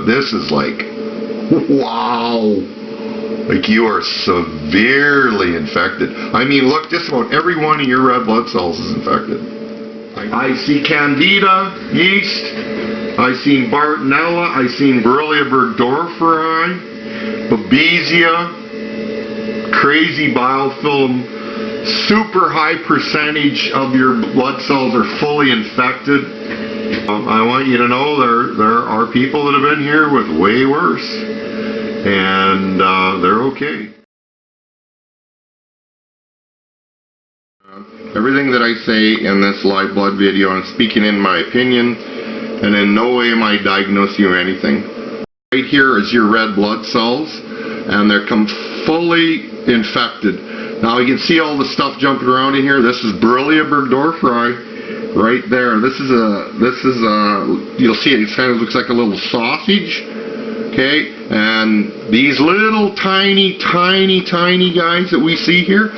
this is like, wow, like you are severely infected. I mean, look, just about every one of your red blood cells is infected. I see Candida yeast, I seen Bartonella, I seen Borrelia burgdorferi, Babesia, crazy biofilm, super high percentage of your blood cells are fully infected. I want you to know there are people that have been here with way worse, and they're okay. Everything that I say in this live blood video, I'm speaking in my opinion, and in no way am I diagnosing you anything. Right here is your red blood cells, and they're fully infected. Now you can see all the stuff jumping around in here. This is Borrelia burgdorferi right there. This is you'll see it kind of looks like a little sausage. Okay, and these little tiny guys that we see here,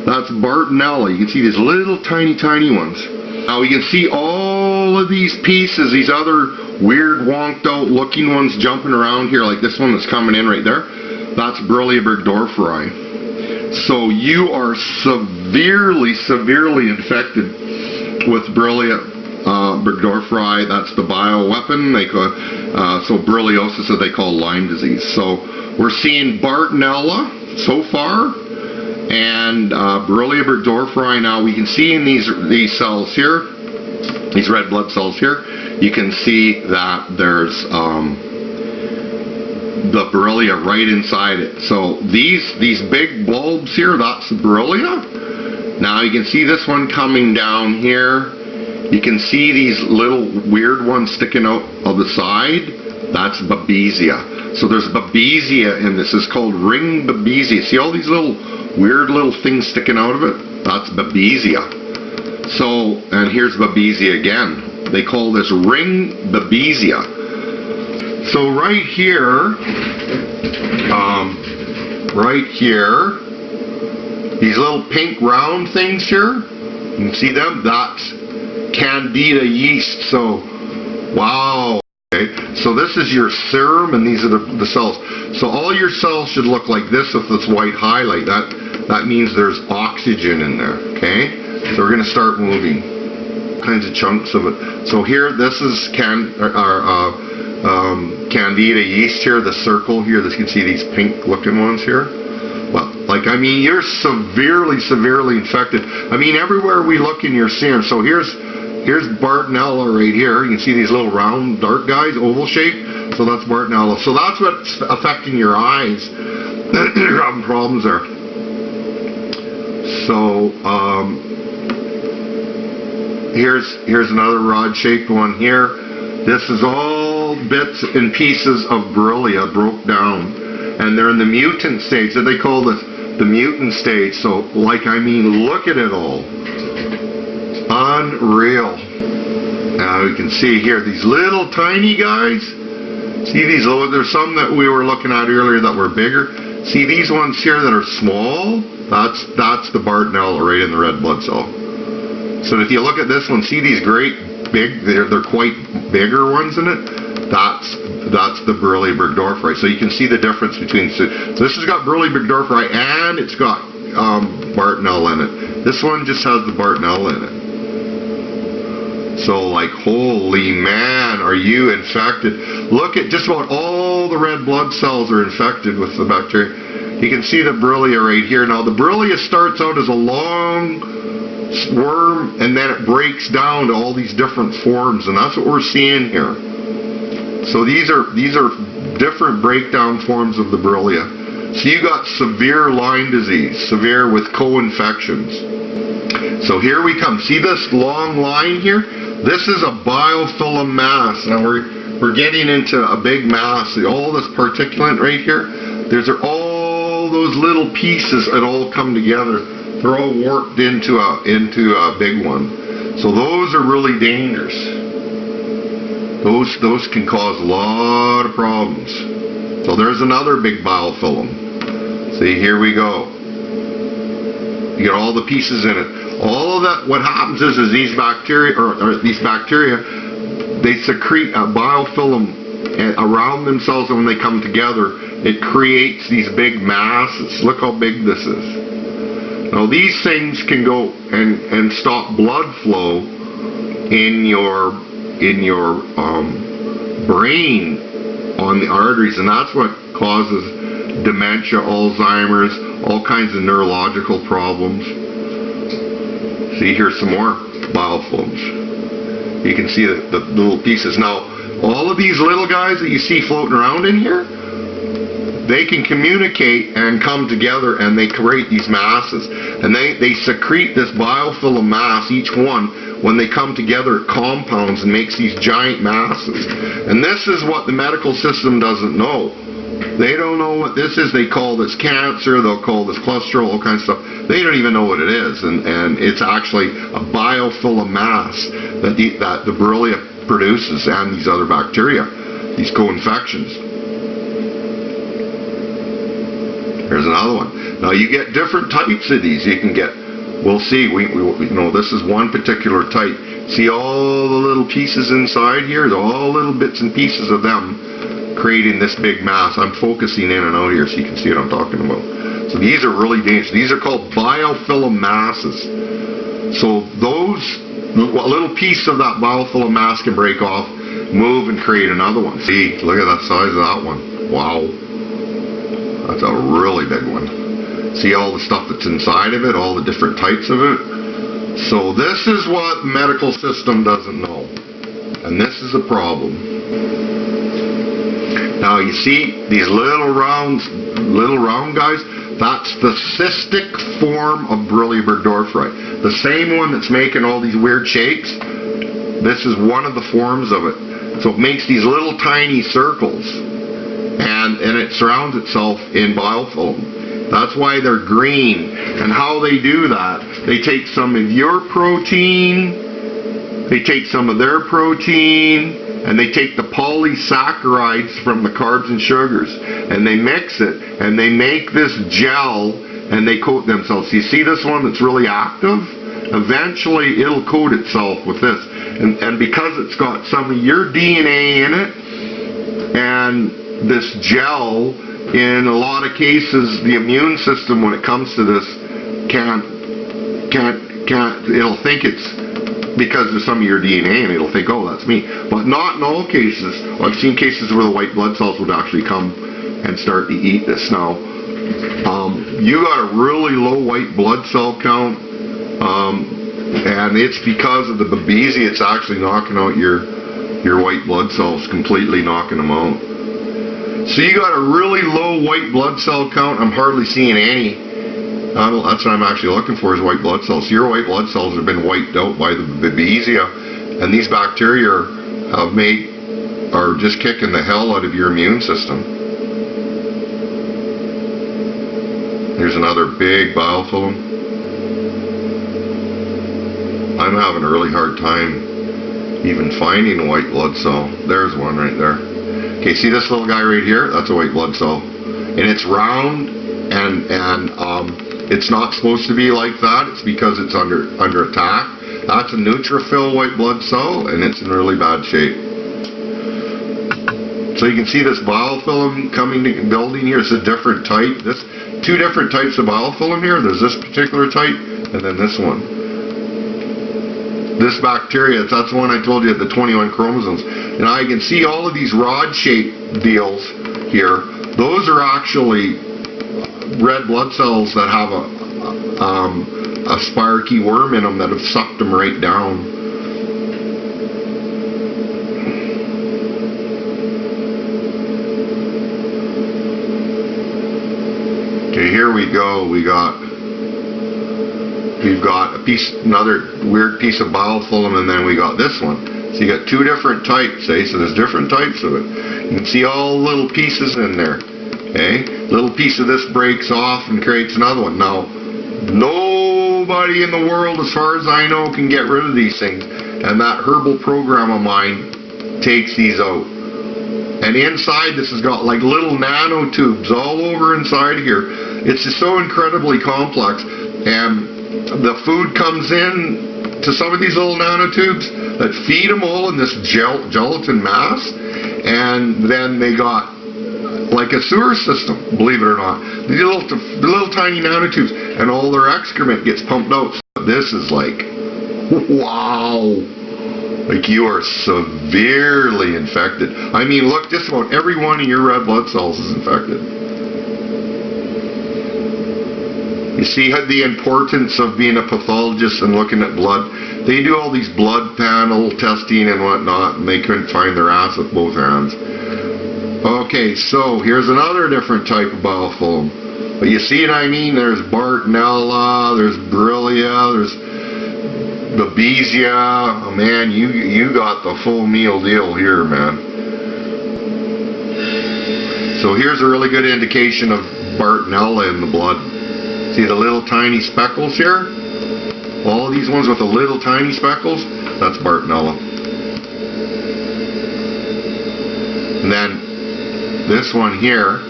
that's Bartonella. You can see these little tiny ones. Now we can see all of these pieces, these other weird wonked out looking ones jumping around here, like this one that's coming in right there. That's Borrelia burgdorferi. So you are severely infected with Borrelia burgdorferi. That's the bioweapon. They call so borreliosis that they call Lyme disease. So we're seeing Bartonella so far, and Borrelia burgdorferi. Now we can see in these cells here, these red blood cells here, you can see that there's the Borrelia right inside it. So these big bulbs here, that's Borrelia. Now you can see this one coming down here. You can see these little weird ones sticking out of the side. That's Babesia. So there's Babesia in this. It's called ring Babesia. See all these little weird little things sticking out of it? That's Babesia. So, and here's Babesia again. They call this ring Babesia. So right here, these little pink round things here, you can see them, that's Candida yeast. So, wow. Okay, so this is your serum, and these are the cells. So all your cells should look like this with this white highlight. That means there's oxygen in there, okay? So we're going to start moving. Kinds of chunks of it. So here, this is Candida yeast here, the circle here. You can see these pink looking ones here. Well, like, I mean, you're severely infected. I mean, everywhere we look in your serum. So here's Bartonella right here. You can see these little round dark guys, oval shape. So that's Bartonella. So that's what's affecting your eyes. You're having problems there. So here's another rod-shaped one here. This is all bits and pieces of Borrelia broke down, and they're in the mutant stage. So they call this the mutant stage. So, like, I mean, look at it all. Unreal. Now you can see here these little tiny guys. See these little, there's some that we were looking at earlier that were bigger. See these ones here that are small? That's the Bartonella right in the red blood cell. So if you look at this one, see these great big, they're quite bigger ones in it? That's the Borrelia burgdorferi. So you can see the difference between, so this has got Borrelia burgdorferi and it's got Bartonella in it. This one just has the Bartonella in it. So, like, holy man, are you infected? Look at just about all the red blood cells are infected with the bacteria. You can see the Borrelia right here. Now, the Borrelia starts out as a long worm, and then it breaks down to all these different forms, and that's what we're seeing here. So these are different breakdown forms of the Borrelia. So you got severe Lyme disease, severe with co-infections. So here we come. See this long line here? This is a biofilm mass. Now we're getting into a big mass. All this particulate right here, there's all those little pieces that all come together. They're all worked into a big one. So those are really dangerous. Those can cause a lot of problems. So there's another big biofilm. See, here we go. You get all the pieces in it. All of that, what happens is these bacteria, they secrete a biofilm and around themselves, and when they come together, it creates these big masses. Look how big this is. Now these things can go and stop blood flow in your brain on the arteries, and that's what causes dementia, Alzheimer's, all kinds of neurological problems. See, here's some more biofilms. You can see the little pieces. Now, all of these little guys that you see floating around in here, they can communicate and come together, and they create these masses. And they secrete this biofilm mass, each one. When they come together, it compounds and makes these giant masses. And this is what the medical system doesn't know. They don't know what this is. They call this cancer, they'll call this cholesterol, all kinds of stuff. They don't even know what it is. And it's actually a biofilm mass that the Borrelia produces, and these other bacteria, these co-infections. Here's another one. Now you get different types of these. You can get, we'll see, we this is one particular type. See all the little pieces inside here? All little bits and pieces of them creating this big mass. I'm focusing in and out here so you can see what I'm talking about. So these are really dangerous. These are called biofilm masses. So those, a little piece of that biofilm mass can break off, move, and create another one. See, look at that size of that one. Wow. That's a really big one. See all the stuff that's inside of it, all the different types of it? So this is what the medical system doesn't know. And this is a problem. Now you see these little round guys? That's the cystic form of Borrelia burgdorferi. The same one that's making all these weird shapes. This is one of the forms of it. So it makes these little tiny circles. And it surrounds itself in biofilm. That's why they're green. And how they do that, they take some of your protein, they take some of their protein, and they take the polysaccharides from the carbs and sugars, and they mix it, and they make this gel, and they coat themselves. You see this one that's really active? Eventually it'll coat itself with this. And because it's got some of your DNA in it, and this gel, in a lot of cases, the immune system, when it comes to this, can't, it'll think it's because there's some of your DNA, and it'll think, oh, that's me. But not in all cases. I've seen cases where the white blood cells would actually come and start to eat this. Now, you got a really low white blood cell count, and it's because of the Babesia. It's actually knocking out your white blood cells, completely knocking them out. So you got a really low white blood cell count. I'm hardly seeing any. That's what I'm actually looking for, is white blood cells. So your white blood cells have been wiped out by the Babesia, and these bacteria are just kicking the hell out of your immune system. Here's another big biofilm. I'm having a really hard time even finding a white blood cell. There's one right there. Okay, see this little guy right here? That's a white blood cell. And it's round, and it's not supposed to be like that. It's because it's under attack. That's a neutrophil white blood cell, and it's in really bad shape. So you can see this biofilm building here. It's a different type. This two different types of biofilm here. There's this particular type, and then this one. This bacteria, that's the one I told you had the 21 chromosomes. And I can see all of these rod-shaped deals here. Those are actually red blood cells that have a sparky worm in them that have sucked them right down. Okay, here we go. We've got another weird piece of biofilm, and then we got this one. So you got two different types, eh? So there's different types of it. You can see all little pieces in there, okay? Little piece of this breaks off and creates another one. Now, nobody in the world, as far as I know, can get rid of these things. And that herbal program of mine takes these out. And inside this has got like little nanotubes all over inside here. It's just so incredibly complex. And the food comes in to some of these little nanotubes that feed them all in this gelatin mass, and then they got like a sewer system, believe it or not. These little tiny nanotubes, and all their excrement gets pumped out. This is like, wow. Like you are severely infected. I mean, look, just about every one of your red blood cells is infected. You see the importance of being a pathologist and looking at blood. They do all these blood panel testing and whatnot, and they couldn't find their ass with both hands. Okay, so here's another different type of biofilm. But you see what I mean? There's Bartonella, there's Borrelia, there's Babesia. Oh man, you got the full meal deal here, man. So here's a really good indication of Bartonella in the blood. See the little tiny speckles here? All of these ones with the little tiny speckles, that's Bartonella. And then this one here,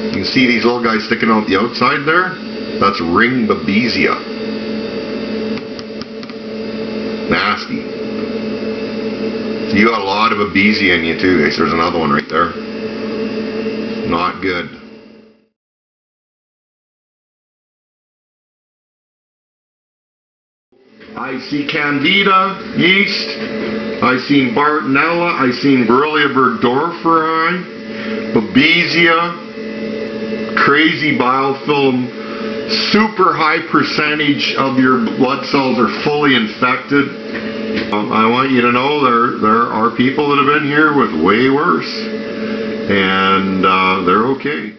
you can see these little guys sticking out the outside there. That's ring Babesia. Nasty. So you got a lot of Babesia in you too, guys. There's another one right there. Not good. I see Candida yeast. I seen Bartonella. I seen Borrelia burgdorferi, Babesia, crazy biofilm. Super high percentage of your blood cells are fully infected. I want you to know there are people that have been here with way worse, and they're okay.